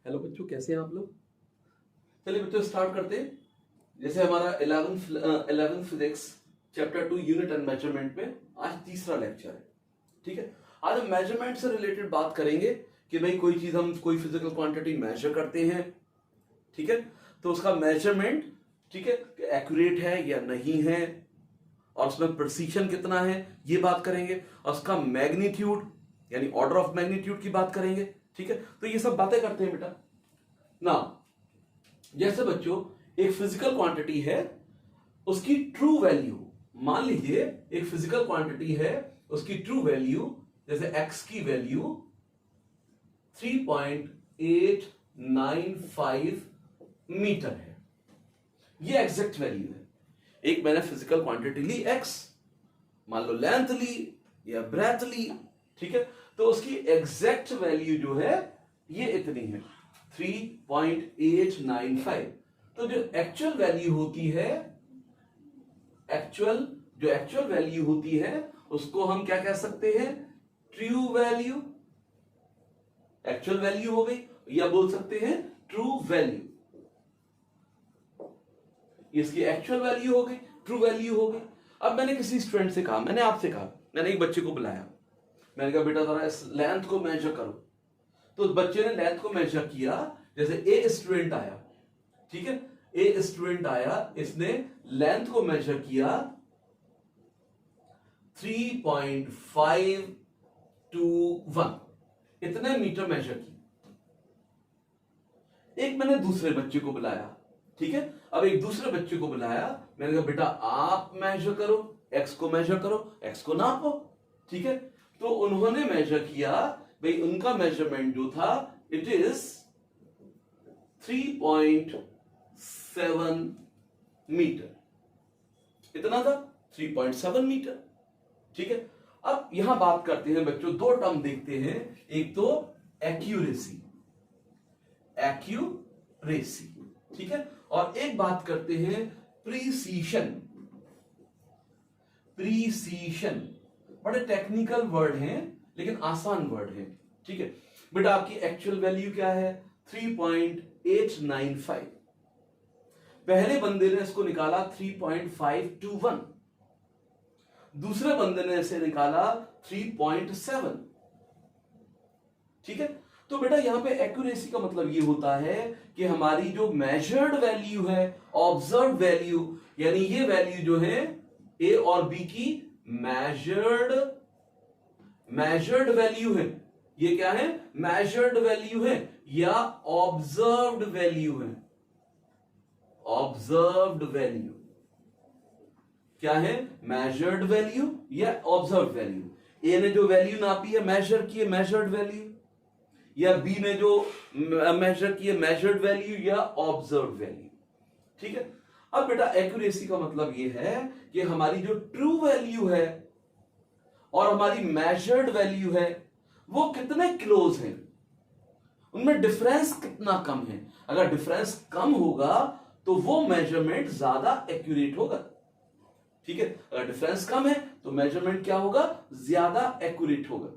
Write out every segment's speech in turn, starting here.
Hello बच्चों, कैसे हैं आप लोग। चलिए बच्चों स्टार्ट करते हैं। जैसे हमारा 11th physics chapter 2 unit and measurement में आज तीसरा लेक्चर है। ठीक है, आज हम मेजरमेंट से रिलेटेड बात करेंगे कि भाई कोई चीज हम कोई फिजिकल क्वांटिटी मेजर करते हैं, ठीक है, तो उसका मेजरमेंट, ठीक है, एक्यूरेट है या नहीं है और उसमें प्रिसीशन कितना है ये बात करेंगे, और उसका मैग्नीट्यूड यानी ऑर्डर ऑफ मैग्नीट्यूड की बात करेंगे। ठीक है, तो ये सब बातें करते हैं बेटा ना। जैसे बच्चों एक फिजिकल क्वांटिटी है, उसकी ट्रू वैल्यू, मान लीजिए एक फिजिकल क्वांटिटी है, उसकी ट्रू वैल्यू जैसे x की वैल्यू 3.895 मीटर है, ये एग्जैक्ट वैल्यू है। एक मैंने फिजिकल क्वांटिटी ली x, मान लो लेंथ ली या ब्रेथ ली, ठीक है, तो उसकी एग्जैक्ट वैल्यू जो है ये इतनी है 3.895। तो जो एक्चुअल वैल्यू होती है, एक्चुअल वैल्यू होती है उसको हम क्या कह सकते हैं, ट्रू वैल्यू। एक्चुअल वैल्यू हो गई या बोल सकते हैं ट्रू वैल्यू। इसकी एक्चुअल वैल्यू हो गई, ट्रू वैल्यू हो गई। अब मैंने किसी स्टूडेंट से कहा, मैंने आपसे कहा, मैंने एक बच्चे को बुलाया, मैंने कहा बेटा जरा इस लेंथ को मेजर करो। तो उस बच्चे ने लेंथ को मेजर किया। जैसे ए स्टूडेंट आया, ठीक है, ए स्टूडेंट आया, इसने लेंथ को मेजर किया 3.521, इतने मीटर मेजर किया। एक मैंने दूसरे बच्चे को बुलाया, ठीक है, अब एक दूसरे बच्चे को बुलाया, मैंने कहा बेटा आप मेजर करो, एक्स को मेजर करो, एक्स को नापो, ठीक है। तो उन्होंने मेजर किया, भाई उनका मेजरमेंट जो था इट इज 3.7 मीटर, इतना था 3.7 मीटर, ठीक है। अब यहां बात करते हैं बच्चों, दो टर्म देखते हैं, एक तो एक्यूरेसी, एक्यूरेसी, ठीक है, और एक बात करते हैं प्रीसीशन। प्रीसीशन बड़े टेक्निकल वर्ड हैं लेकिन आसान वर्ड है, ठीक है। बेटा आपकी एक्चुअल वैल्यू क्या है 3.895, पहले बंदे ने इसको निकाला 3.521, दूसरे बंदे ने इसे निकाला 3.7, ठीक है। तो बेटा यहां पे एक्यूरेसी का मतलब ये होता है कि हमारी जो मेजर्ड वैल्यू है, ऑब्जर्व वैल्यू, यानी ये वैल्यू जो है ए और बी की मेजर्ड वैल्यू है, ये क्या है, मेजर्ड वैल्यू है या ऑब्जर्व्ड वैल्यू है। ऑब्जर्व्ड वैल्यू क्या है, मेजर्ड वैल्यू या ऑब्जर्व्ड वैल्यू। ए ने जो वैल्यू नापी है मेजर की है मेजर्ड वैल्यू, या बी ने जो मेजर की है मेजर्ड वैल्यू या ऑब्जर्व्ड वैल्यू, ठीक है। अब बेटा एक्यूरेसी का मतलब यह है कि हमारी जो ट्रू वैल्यू है और हमारी मेजर्ड वैल्यू है वो कितने क्लोज हैं, उनमें डिफरेंस कितना कम है। अगर डिफरेंस कम होगा तो वो मेजरमेंट ज्यादा एक्यूरेट होगा, ठीक है। अगर डिफरेंस कम है तो मेजरमेंट क्या होगा, ज्यादा एक्यूरेट होगा।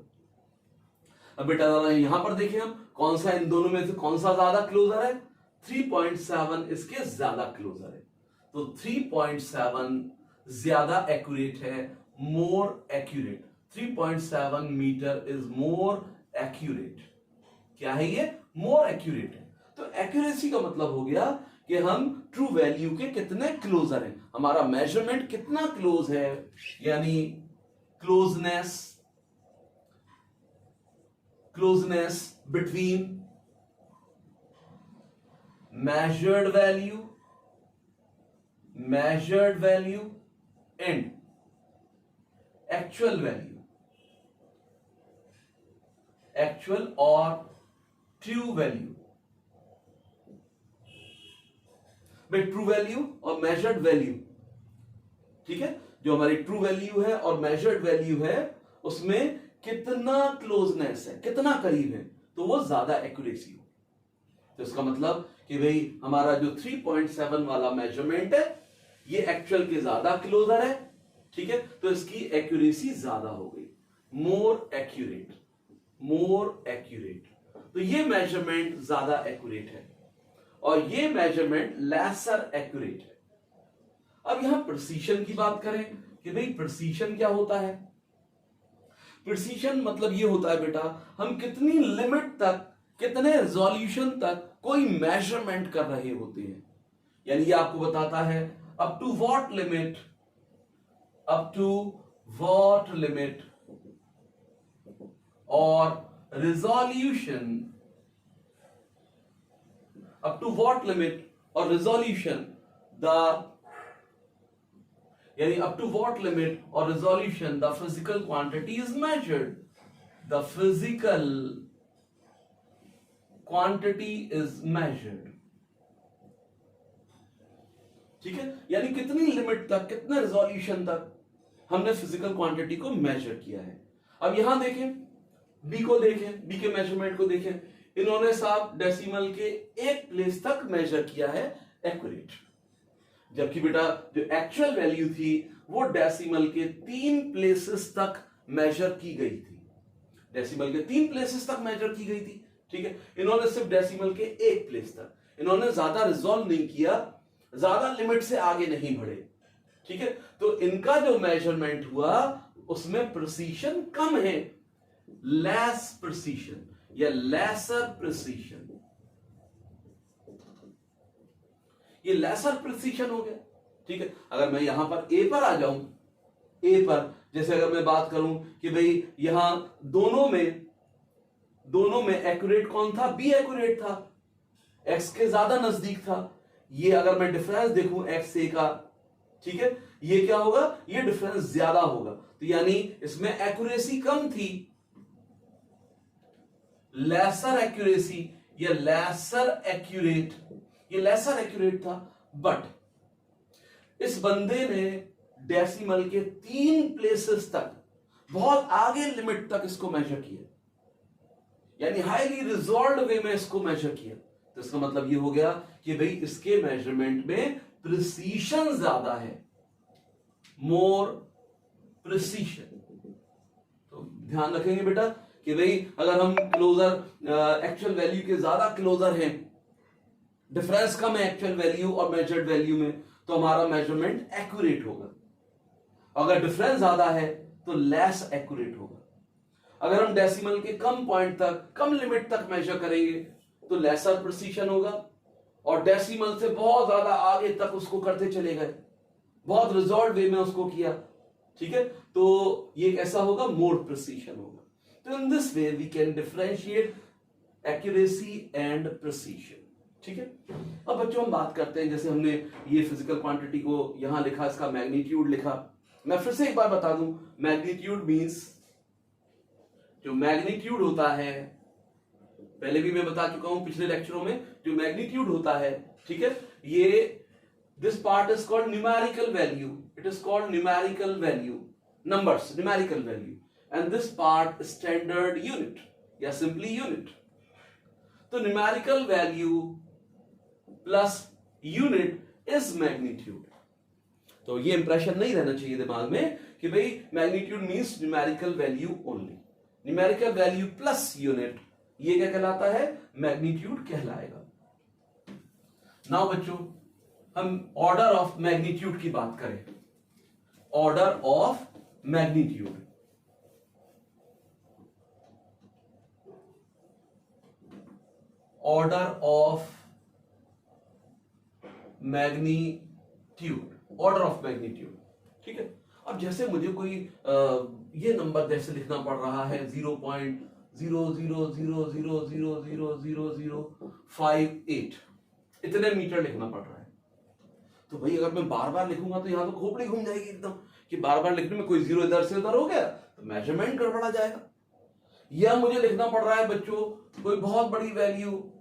अब बेटा यहां पर देखें हम कौन सा इन दोनों में से कौन सा ज्यादा क्लोजर है, 3.7 इसके ज्यादा क्लोजर है, तो 3.7 ज्यादा एक्यूरेट है, more accurate. 3.7 metre is more accurate. क्या है ये, मोर एक्यूरेट है। तो एक्यूरेसी का मतलब हो गया कि हम ट्रू वैल्यू के कितने क्लोजर हैं, हमारा मेजरमेंट कितना क्लोज है, यानी closeness between measured value and actual value, actual or true value। भाई ट्रू वैल्यू और मेजर्ड वैल्यू, ठीक है, जो हमारी ट्रू वैल्यू है और मेजर्ड वैल्यू है उसमें कितना क्लोजनेस है, कितना करीब है, तो वो ज्यादा एक्यूरेसी हो। तो इसका मतलब कि भाई हमारा जो 3.7 वाला मेजरमेंट है ये एक्चुअल के ज्यादा क्लोजर है, ठीक है, तो इसकी एक्यूरेसी ज्यादा हो गई, मोर एक्यूरेट। तो ये मेजरमेंट ज्यादा एक्यूरेट है और ये मेजरमेंट लेसर एक्यूरेट है। अब यहां प्रिसीशन की बात करें कि भाई प्रिसीशन क्या होता है। प्रिसीशन मतलब ये होता है बेटा, हम कितनी लिमिट तक, कितने रेजोल्यूशन तक कोई मेजरमेंट कर रहे होते हैं। यानी ये आपको बताता है up to what limit, up to what limit और resolution, up to what limit or resolution the, यानी up to what limit or resolution the physical quantity is measured, the physical quantity is measured। ठीक है, यानी कितनी limit तक, कितने resolution तक हमने फिजिकल क्वांटिटी को मेजर किया है। अब यहां देखें, बी को देखें, बी के मेजरमेंट को देखें, इन्होंने साहब डेसिमल के एक प्लेस तक मेजर किया है एक्यूरेट, जबकि बेटा जो एक्चुअल वैल्यू थी वो डेसिमल के 3 प्लेसेस तक मेजर की गई थी। डेसिमल के 3 प्लेसेस तक मेजर की गई थी। ठीक है, इन्होंने सिर्फ डेसिमल के एक प्लेस तक, इन्होंने ज्यादा रिजॉल्व नहीं किया, ज्यादा लिमिट से आगे नहीं बढ़े। ठीक है, तो इनका जो मेजरमेंट हुआ उसमें प्रिसीशन कम है, लेस प्रिसीशन या लेसर प्रिसीशन, ये लेसर प्रिसीशन हो गया। ठीक है, अगर मैं यहां पर ए पर आ जाऊं, ए पर जैसे अगर मैं बात करूं कि भाई यहां दोनों में एक्यूरेट कौन था, बी एक्यूरेट था, एक्स के ज्यादा नजदीक था। ये अगर मैं डिफरेंस देखूं एक्स से का, ठीक है, ये क्या होगा, ये डिफरेंस ज्यादा होगा, तो यानी इसमें एक्यूरेसी कम थी, लेसर एक्यूरेसी या लेसर एक्यूरेट, ये लेसर एक्यूरेट था। बट इस बंदे ने डेसिमल के 3 प्लेसेस तक, बहुत आगे लिमिट तक इसको मेजर किया, यानी हाईली रिजॉल्व्ड वे में इसको मेजर किया। तो इसका मतलब ये हो गया कि भाई इसके मेजरमेंट में प्रिसीशन ज्यादा है, मोर प्रिसीशन। तो ध्यान रखेंगे बेटा कि भाई अगर हम क्लोजर, एक्चुअल वैल्यू के ज्यादा क्लोजर हैं, डिफरेंस कम है एक्चुअल वैल्यू और मेजर्ड वैल्यू में, तो हमारा मेजरमेंट एक्यूरेट होगा। अगर डिफरेंस ज्यादा है तो लेस एक्यूरेट होगा। अगर हम डेसिमल के कम पॉइंट तक, कम लिमिट तक मेजर करेंगे तो लेसर प्रिसीशन होगा, और डेसिमल से बहुत ज्यादा आगे तक उसको करते चले गए, बहुत रिजॉल्व वे में उसको किया। ठीक है, तो ये कैसा होगा, मोर प्रिसीशन होगा। तो in this way we can differentiate accuracy and precision. ठीक है, अब बच्चों हम बात करते हैं, जैसे हमने ये फिजिकल क्वांटिटी को यहां लिखा, इसका मैग्नीट्यूड लिखा। मैं फिर से एक बार बता दूं, मैग्नीट्यूड मींस, जो मैग्नीट्यूड होता है, पहले भी मैं बता चुका हूं पिछले लेक्चरों में, जो मैग्नीट्यूड होता है, ठीक है, ये this part is called numerical value, it is called numerical value, numbers, numerical value, and this part standard unit या सिंपली यूनिट। तो numerical value plus unit is magnitude. तो ये इंप्रेशन नहीं रहना चाहिए दिमाग में कि भाई magnitude means numerical value only, numerical value plus unit, ये क्या कहलाता है, मैग्नीट्यूड कहलाएगा। नाउ बच्चों हम ऑर्डर ऑफ मैग्नीट्यूड की बात करें, order of magnitude. Order of magnitude, order of magnitude. ठीक है, अब जैसे मुझे कोई ये नंबर जैसे लिखना पड़ रहा है 0.0000000058, इतने मीटर लिखना पड़ रहा है, तो भाई अगर मैं बार बार लिखूंगा तो यहां तो खोपड़ी घूम जाएगी एकदम, कि बार बार लिखने में कोई जीरो इधर से उधर हो गया तो मेजरमेंट गड़बड़ा जाएगा। या मुझे लिखना पड़ रहा है बच्चों कोई बहुत बड़ी वैल्यू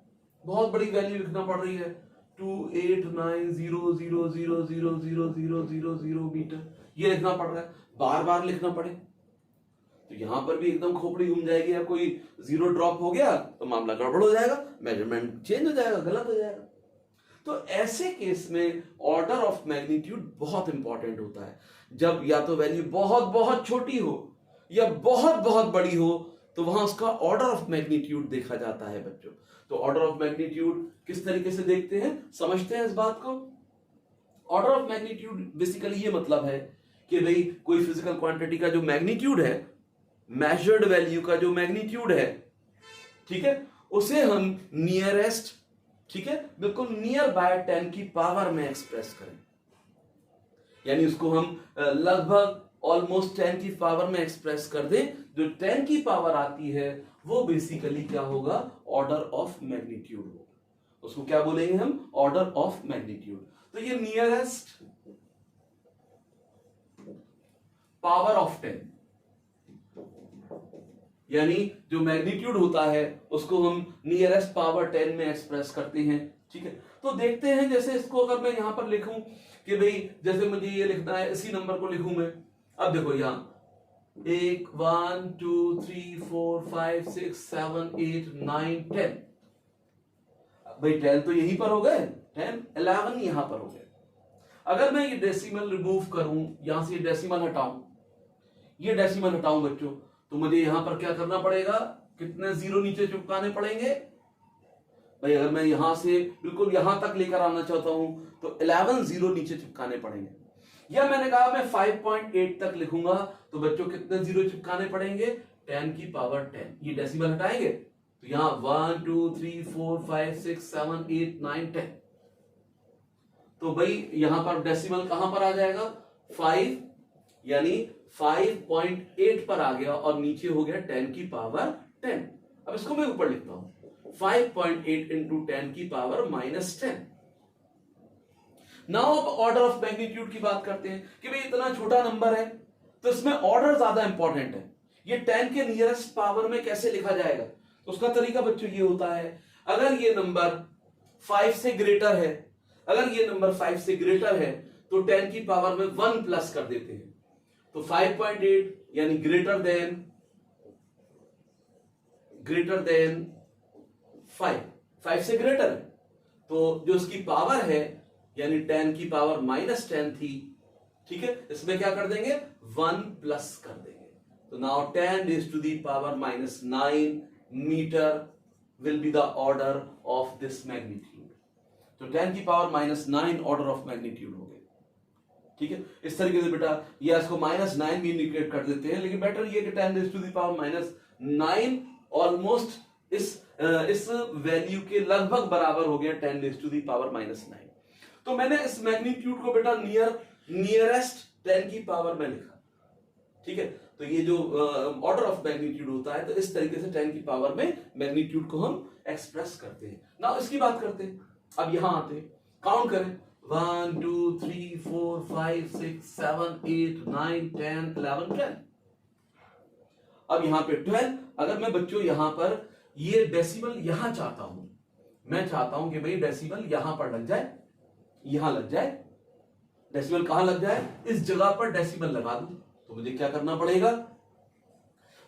लिखना पड़ रही है 28900000000 मीटर, ये लिखना पड़ रहा है, बार बार लिखना पड़े तो यहां पर भी एकदम खोपड़ी घूम जाएगी, या कोई जीरो ड्रॉप हो गया तो मामला गड़बड़ हो जाएगा, मेजरमेंट चेंज हो जाएगा, गलत हो जाएगा। तो ऐसे केस में ऑर्डर ऑफ मैग्नीट्यूड बहुत इंपॉर्टेंट होता है। जब या तो वैल्यू बहुत बहुत छोटी हो या बहुत बहुत बड़ी हो, तो वहां उसका ऑर्डर ऑफ मैग्नीट्यूड देखा जाता है बच्चों। तो ऑर्डर ऑफ मैग्नीट्यूड किस तरीके से देखते हैं, समझते हैं इस बात को। ऑर्डर ऑफ मैग्नीट्यूड बेसिकली ये मतलब है कि भाई कोई फिजिकल क्वांटिटी का जो मैग्नीट्यूड है, मेजर्ड वैल्यू का जो मैग्नीट्यूड है, ठीक है, उसे हम नियरेस्ट, ठीक है, बिल्कुल नियर बाय 10 की पावर में एक्सप्रेस करें, यानी उसको हम लगभग ऑलमोस्ट 10 की पावर में एक्सप्रेस कर दें। जो 10 की पावर आती है वो बेसिकली क्या होगा, ऑर्डर ऑफ मैग्नीट्यूड होगा। उसको क्या बोलेंगे हम, ऑर्डर ऑफ मैग्नीट्यूड। तो ये नियरेस्ट पावर ऑफ 10, यानी जो मैग्नीट्यूड होता है उसको हम नियरेस्ट पावर 10 में एक्सप्रेस करते हैं, ठीक है। तो देखते हैं, जैसे इसको अगर मैं यहां पर लिखूं कि भाई जैसे मुझे ये लिखना है, इसी नंबर को लिखूं मैं। अब देखो यहां 1 1 2 3 4 5 6 7 8 9 10, भाई 10 तो यहीं पर हो गए, 10 11 यहां पर हो गए। अगर मैं ये डेसिमल रिमूव करूं, यहां से ये डेसिमल हटाऊं, ये डेसिमल हटाऊं बच्चों, तो मुझे यहां पर क्या करना पड़ेगा, कितने जीरो नीचे चिपकाने पड़ेंगे भाई। अगर मैं यहां से बिल्कुल यहां तक लेकर आना चाहता हूं तो 11 जीरो नीचे चिपकाने पड़ेंगे। या मैंने कहा मैं 5.8 तक लिखूंगा तो बच्चों कितने जीरो चिपकाने पड़ेंगे, 10 की पावर 10। ये डेसिमल हटाएंगे तो यहां 1 2 3 4 5 6 7 8 9 10, तो भाई यहां पर डेसिमल कहां पर आ जाएगा, 5, यानी 5.8 पर आ गया और नीचे हो गया 10 की पावर 10। अब इसको मैं ऊपर लिखता हूं, 5.8 इंटू 10 की पावर -10। नाउ अब ऑर्डर ऑफ मैग्नीट्यूड की बात करते हैं कि भाई इतना छोटा नंबर है तो इसमें ऑर्डर ज्यादा इंपॉर्टेंट है। ये 10 के नियरेस्ट पावर में कैसे लिखा जाएगा, तो उसका तरीका बच्चों ये होता है, अगर ये नंबर 5 से ग्रेटर है, अगर ये नंबर 5 से ग्रेटर है तो 10 की पावर में 1 प्लस कर देते हैं। तो 5.8 यानी ग्रेटर देन 5 से ग्रेटर है, तो जो उसकी पावर है यानी 10 की पावर -10 थी, ठीक है, इसमें क्या कर देंगे, 1 प्लस कर देंगे। तो now 10 raised to the power -9 metre will be the order of this magnitude. तो 10 की पावर -9 ऑर्डर ऑफ मैग्नीट्यूड हो गए, ठीक है। इस तरीके से बेटा ये इसको -9 भी इंडिकेट कर देते हैं, लेकिन बेटर ये कि 10 raised to the power -9 almost इस वैल्यू के लगभग बराबर हो गया 10 raised to the power -9। तो मैंने इस मैग्नीट्यूड को बेटा नियरेस्ट 10 की पावर में लिखा, ठीक है। तो ये जो ऑर्डर ऑफ मैग्नीट्यूड होता है, तो इस तरीके से 10 की पावर में मैग्नीट्यूड को हम एक्सप्रेस करते हैं। नाउ इसकी बात करते हैं, अब यहां आते हैं, काउंट करें 1 2 3 4 5 6 7 8 9 10 11 12। अब यहां पे 12, अगर मैं बच्चों यहां पर ये डेसिमल यहां चाहता हूं, मैं चाहता हूं कि भाई डेसिमल यहां पर लग जाए, यहां लग जाए, डेसिमल कहां लग जाए, इस जगह पर डेसिमल लगा दूं, तो मुझे क्या करना पड़ेगा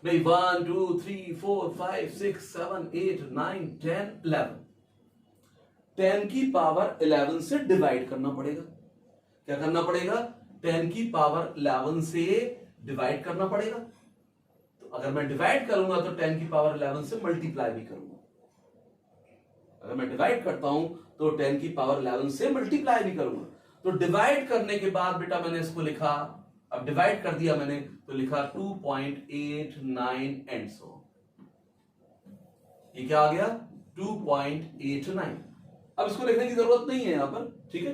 भाई, 1 2 3 4 5 6 7 8 9 10 11, 10 की पावर 11 से डिवाइड करना पड़ेगा। क्या करना पड़ेगा, 10 की पावर 11 से डिवाइड करना पड़ेगा। तो अगर मैं डिवाइड करूंगा तो 10 की पावर 11 से मल्टीप्लाई भी करूंगा। अगर मैं डिवाइड करता हूं तो 10 की पावर 11 से मल्टीप्लाई भी करूंगा। तो डिवाइड करने के बाद बेटा मैंने इसको लिखा, अब डिवाइड कर दिया मैंने तो लिखा 2.89 एंड सो। ये क्या आ गया, 2.89। अब इसको लिखने की जरूरत नहीं है यहां पर, ठीक है।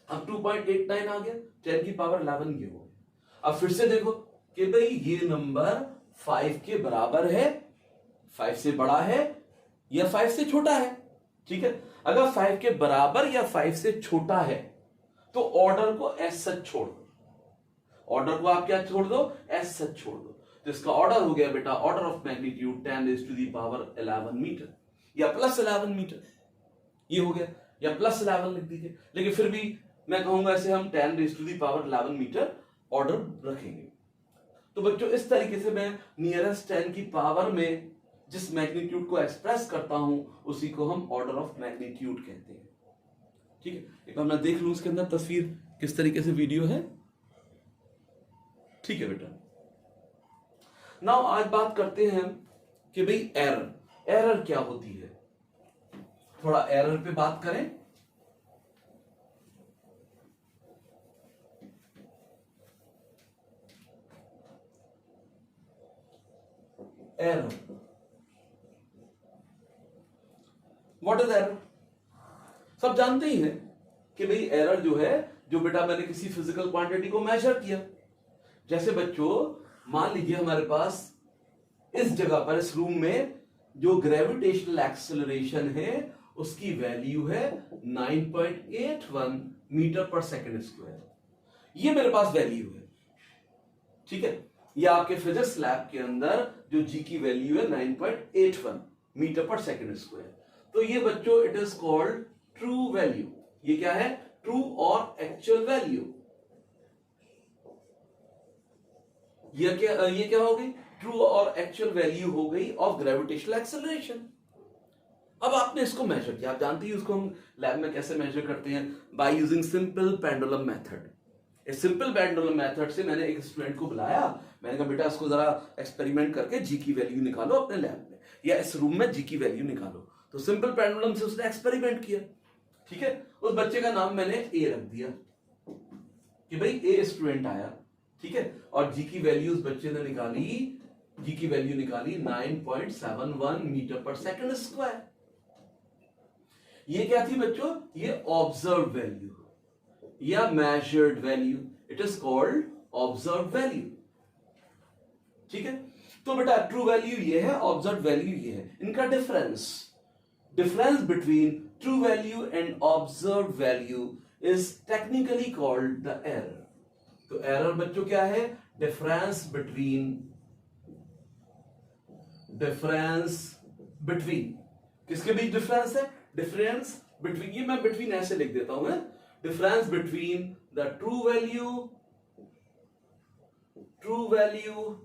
अब 2.89 आ गया, 10 की पावर 11 ये हो गया। अब फिर से देखो कि भाई ये नंबर 5 के बराबर है, 5 से बड़ा है या 5 से छोटा है, ठीक है। अगर 5 के बराबर या 5 से छोटा है तो ऑर्डर को एज सच छोड़ दो, ऑर्डर को आप क्या छोड़ दो, एज सच छोड़ दो। तो इसका ऑर्डर हो गया बेटा, order of magnitude 10 raised to the power 11 metre या +11 मीटर, ये हो गया, या +11 लिख दीजिए, लेकिन फिर भी मैं कहूंगा ऐसे हम 10 raised to the power 11 metre order रखेंगे। तो बच्चों इस तरीके से मैं नियरेस्ट 10 की पावर में जिस मैग्नीट्यूड को एक्सप्रेस करता हूं उसी को हम ऑर्डर ऑफ मैग्नीट्यूड कहते हैं, ठीक है। एक बार मैं देख लूं इसके अंदर तस्वीर किस तरीके से वीडियो है, ठीक है बेटा। नाउ आज बात करते हैं कि भाई एरर क्या होती है, थोड़ा एरर पे बात करें। Error, what is error? सब जानते ही हैं कि भाई एरर जो है, जो बेटा मैंने किसी फिजिकल क्वांटिटी को मेजर किया, जैसे बच्चों मान लीजिए हमारे पास इस जगह पर, इस रूम में जो ग्रेविटेशनल एक्सेलरेशन है उसकी वैल्यू है 9.81 मीटर पर सेकंड स्क्वायर। ये मेरे पास वैल्यू है, ठीक है। ये आपके फिजिक्स लैब के अंदर जो जी की वैल्यू है 9.81 मीटर पर सेकंड स्क्वायर। तो ये बच्चों it is called true value. ये क्या है? ट्रू और एक्चुअल वैल्यू। ये क्या हो गई? ट्रू और एक्चुअल वैल्यू हो गई ऑफ ग्रेविटेशनल एक्सेलरेशन। अब आपने इसको मेजर किया, आप जानते हैं उसको हम लैब में कैसे मेजर करते हैं, by using simple pendulum method. इस सिंपल पेंडुलम मेथड से मैंने एक स्टूडेंट को बुलाया, मैंने कहा बेटा इसको जरा एक्सपेरिमेंट करके जी की वैल्यू निकालो अपने लैब में, या इस रूम में जी की वैल्यू निकालो। तो सिंपल पेंडुलम से उसने एक्सपेरिमेंट किया, ठीक है। उस बच्चे का नाम मैंने ए रख दिया कि भाई ए स्टूडेंट आया, ठीक है। और जी की वैल्यू उस बच्चे ने निकाली, जी की वैल्यू निकाली 9.71 मीटर पर सेकंड स्क्वायर। ये क्या थी बच्चों? ये ऑब्जर्व वैल्यू या measured value, it is called observe value, ठीक है। तो बेटा ट्रू वैल्यू ये है, ऑब्जर्व वैल्यू ये है। इनका difference between true value and observe value is technically called the error. तो एरर बच्चों क्या है? डिफरेंस बिटवीन किसके बीच डिफरेंस है? डिफरेंस बिटवीन, ये मैं बिटवीन ऐसे लिख देता हूं, difference between the true value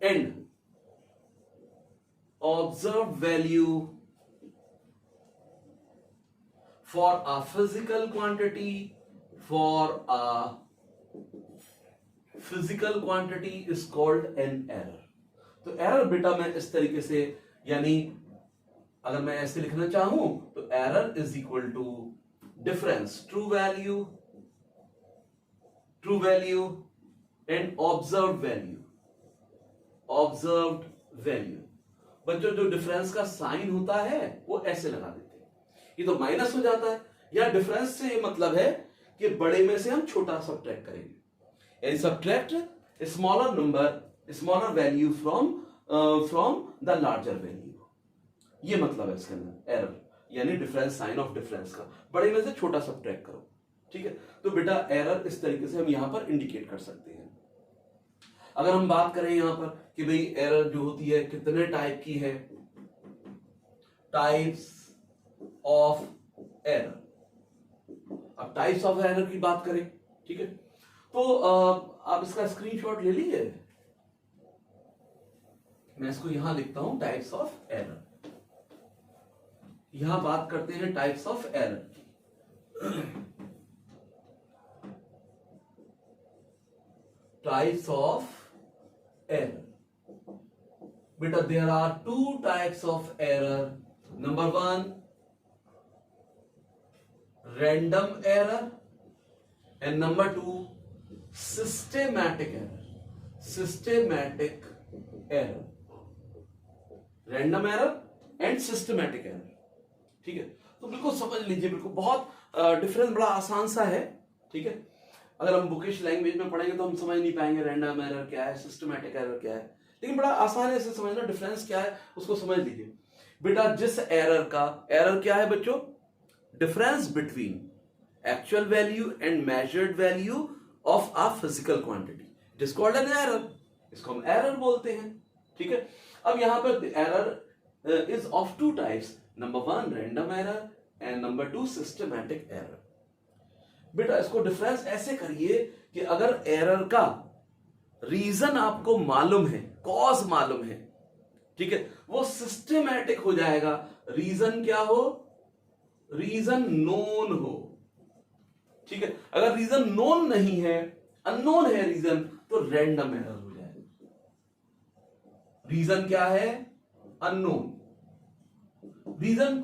and observe value for a physical quantity is called an error। तो एरर बेटा मैं इस तरीके से, यानी अगर मैं ऐसे लिखना चाहूं तो error is equal to difference true value and observed value. बच्चों जो डिफरेंस का साइन होता है वो ऐसे लगा देते हैं, ये तो माइनस हो जाता है। या डिफरेंस से ये मतलब है कि बड़े में से हम छोटा सब्ट्रैक्ट करेंगे, यानी subtract smaller value from the larger value. ये मतलब है इसके अंदर एरर, यानी डिफरेंस, साइन ऑफ डिफरेंस का बड़े में से छोटा सब्ट्रैक्ट करो, ठीक है। तो बेटा एरर इस तरीके से हम यहां पर इंडिकेट कर सकते हैं। अगर हम बात करें यहां पर कि भाई एरर जो होती है कितने टाइप की है, टाइप्स ऑफ एरर। अब टाइप्स ऑफ एरर की बात करें, ठीक है, तो आप इसका स्क्रीनशॉट ले लीजिए। मैं इसको यहां लिखता हूं, टाइप्स ऑफ एरर। यहां बात करते हैं types of error. Types of error बेटा, there are two types of error. Number 1 random error and number 2 systematic error। random error and systematic error, ठीक है। तो बिल्कुल समझ लीजिए, बिल्कुल बहुत डिफरेंस बड़ा आसान सा है, ठीक है। अगर हम बुकिश लैंग्वेज में पढ़ेंगे तो हम समझ नहीं पाएंगे रैंडम एरर क्या है, सिस्टमैटिक एरर क्या है, लेकिन बड़ा आसान है इसे समझना। डिफरेंस क्या है उसको समझ लीजिए बेटा। जिस एरर क्या है बच्चों? Difference between actual value and measured value of a physical quantity, it is called an error. इसको हम एरर बोलते हैं, ठीक है। अब यहां पर error is of two types, number 1 random error and number 2 systematic error. बेटा इसको डिफरेंस ऐसे करिए कि अगर एरर का रीजन आपको मालूम है, कॉज मालूम है, ठीक है, वो सिस्टमैटिक हो जाएगा। रीजन क्या हो? रीजन नोन हो, ठीक है। अगर रीजन नोन नहीं है, अननोन है रीजन, तो रैंडम एरर हो जाएगा। रीजन क्या है? अननोन। रीजन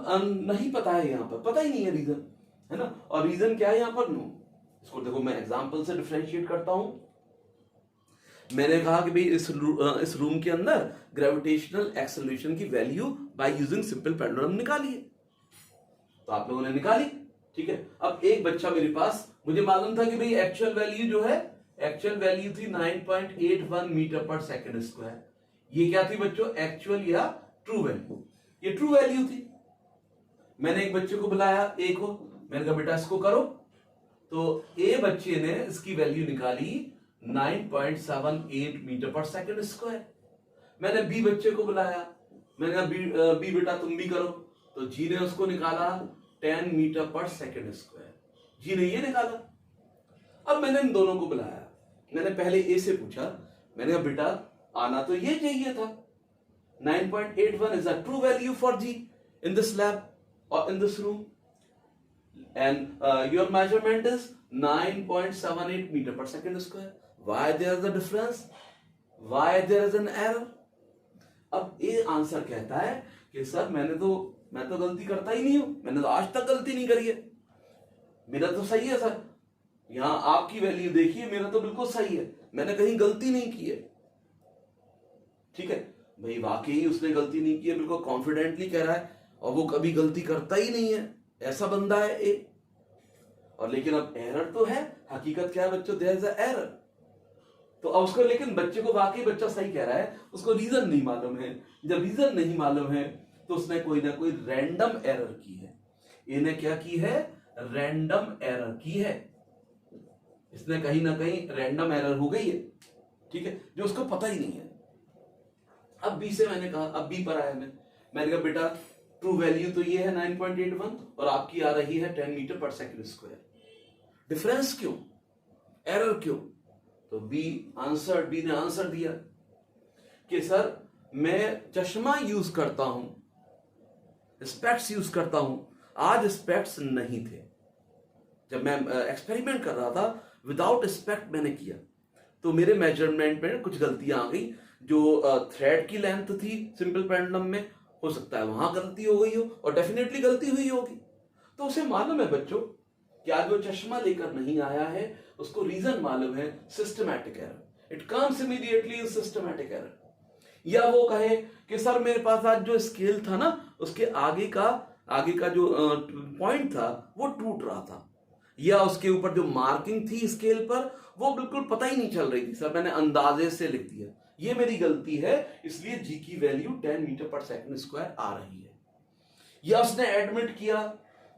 नहीं पता है, यहां पर पता ही नहीं है रीजन, है ना। और रीजन क्या है यहां पर? नो। इसको देखो मैं एग्जांपल से डिफरेंशिएट करता हूं। मैंने कहा कि भाई इस रूम के अंदर ग्रेविटेशनल एक्सेलरेशन की value by using simple pendulum निकालिए, तो आप लोगों ने निकाली, ठीक है। अब एक बच्चा मेरे पास, मुझे मालूम था कि भाई एक्चुअल वैल्यू जो है, एक्चुअल वैल्यू थी 9.81 मीटर पर सेकंड स्क्वायर। ये क्या थी बच्चों? एक्चुअल या ट्रू वैल्यू? ये ट्रू वैल्यू थी। मैंने एक बच्चे को बुलाया, ए को, मैंने कहा बेटा इसको करो, तो ए बच्चे ने इसकी वैल्यू निकाली 9.78 मीटर पर सेकंड स्क्वायर। मैंने बी बच्चे को बुलाया, मैंने कहा बी बेटा तुम भी करो, तो जी ने उसको निकाला 10 मीटर पर सेकंड स्क्वायर। जी ने ये निकाला। अब मैंने इन दोनों को बुलाया, मैंने पहले ए से पूछा, मैंने कहा बेटा आना तो ये चाहिए था, 9.81 is a true value for G in this lab or in this room, and your measurement is 9.78 meter per second square. Why there is a difference? Why there is an error? अब ये answer कहता है कि sir मैं तो गलती करता ही नहीं हूं, मैंने तो आज तक गलती नहीं करी है, मेरा तो सही है सर। यहां आपकी वैल्यू देखिए, मेरा तो बिल्कुल सही है, मैंने कहीं गलती नहीं की है, ठीक है। भाई वाकई उसने गलती नहीं की है, बिल्कुल कॉन्फिडेंटली कह रहा है, और वो कभी गलती करता ही नहीं है, ऐसा बंदा है ए। और लेकिन अब एरर तो है, हकीकत क्या है बच्चों? There is a error. तो अब उसको, लेकिन बच्चे को वाकई बच्चा सही कह रहा है, उसको रीजन नहीं मालूम है। जब रीजन नहीं मालूम है तो उसने कोई ना कोई रैंडम एरर की है। इन्हें क्या की है? रैंडम एरर की है। इसने कहीं ना कहीं रैंडम एरर हो गई है, ठीक है, जो उसको पता ही नहीं है। अब बी से मैंने कहा, अब बी पर आया मैंने कहा बेटा ट्रू वैल्यू तो ये है 9.81 और आपकी आ रही है 10 मीटर पर सेकंड स्क्वायर, डिफरेंस क्यों? एरर क्यों? तो बी ने आंसर दिया कि सर मैं चश्मा यूज करता हूं, स्पेक्स यूज करता हूं, आज स्पेक्स नहीं थे। जब मैं एक्सपेरिमेंट कर रहा था विदाउट स्पेक्ट मैंने किया, तो मेरे मेजरमेंट में कुछ गलतियां आ गई। जो थ्रेड की लेंथ थी सिंपल पेंडुलम में, हो सकता है वहां गलती हो गई हो, और डेफिनेटली गलती हुई होगी। तो उसे मालूम है बच्चों कि आज वो चश्मा लेकर नहीं आया है, उसको रीजन मालूम है, systematic error. It comes immediately in systematic error. या वो कहे कि सर मेरे पास आज जो स्केल था ना, उसके आगे का जो पॉइंट था वो टूट रहा था, या उसके ऊपर जो मार्किंग थी स्केल पर वो बिल्कुल पता ही नहीं चल रही थी, सर मैंने अंदाजे से लिख दिया, ये मेरी गलती है, इसलिए जी की वैल्यू 10 मीटर पर सेकंड स्क्वायर आ रही है। या उसने एडमिट किया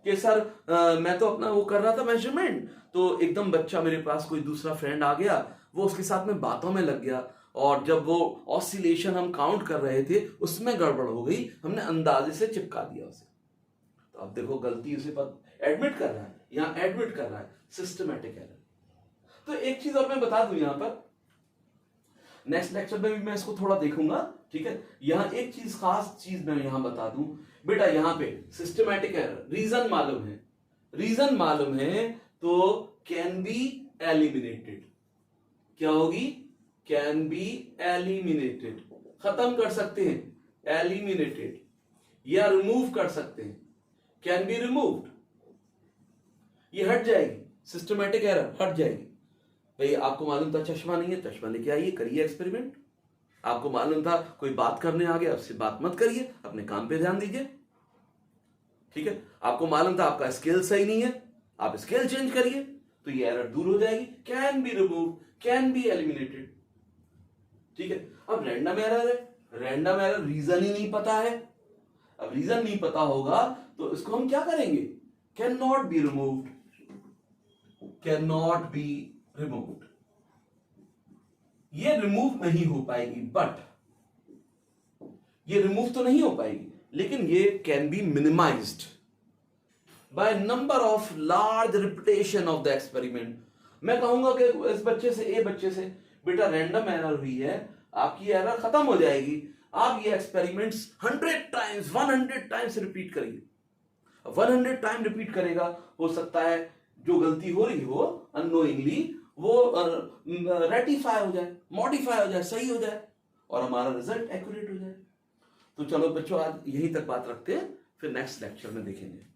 कि सर मैं तो अपना वो कर रहा था मेजरमेंट, तो एकदम बच्चा मेरे पास कोई दूसरा फ्रेंड आ गया, वो उसके साथ में बातों में लग गया, और जब वो ऑसिलेशन हम काउंट कर रहे थे उसमें गड़बड़ हो गई, हमने अंदाजे से चिपका दिया उसे। तो अब देखो गलती उसे एडमिट कर रहा है, यहां एडमिट कर रहा है, सिस्टमैटिक एरर। तो एक चीज और मैं बता दूं, यहां पर नेक्स्ट लेक्चर में भी मैं इसको थोड़ा देखूंगा, ठीक है। यहां एक चीज, खास चीज मैं यहां बता दूं बेटा, यहां पे सिस्टमैटिक एरर, रीजन मालूम है तो कैन बी एलिमिनेटेड। क्या होगी? कैन बी एलिमिनेटेड, खत्म कर सकते हैं, एलिमिनेटेड, या रिमूव कर सकते हैं, कैन बी रिमूव्ड। ये हट जाएगी, सिस्टमैटिक एरर हट जाएगी। भाई आपको मालूम था चश्मा नहीं है, चश्मा लेके आइए, करिए एक्सपेरिमेंट। आपको मालूम था कोई बात करने आ गया, उससे बात मत करिए, अपने काम पे ध्यान दीजिए, ठीक है। आपको मालूम था आपका स्केल सही नहीं है, आप स्केल चेंज करिए, तो ये एरर दूर हो जाएगी। Can be remove, can be eliminated, ठीक है। अब रैंडम एरर है, रैंडम एरर रीजन ही नहीं पता है। अब रीजन नहीं पता होगा तो इसको हम क्या करेंगे? Can not be removed, can not be removed, ये रिमूव नहीं हो पाएगी। बट ये रिमूव तो नहीं हो पाएगी, लेकिन ये can be minimised by number of large repetition of the experiment. मैं कहूंगा कि इस बच्चे से, ए बच्चे से, बेटा रैंडम एरर हुई है, आपकी एरर खत्म हो जाएगी, आप ये एक्सपेरिमेंट्स 100 टाइम्स रिपीट करिए। 100 टाइम रिपीट करेगा, हो सकता है जो गलती हो रही हो अननोइंगली वो रेटिफाई हो जाए, मॉडिफाई हो जाए, सही हो जाए, और हमारा रिजल्ट एक्यूरेट हो जाए। तो चलो बच्चों आज यहीं तक बात रखते हैं, फिर नेक्स्ट लेक्चर में देखेंगे।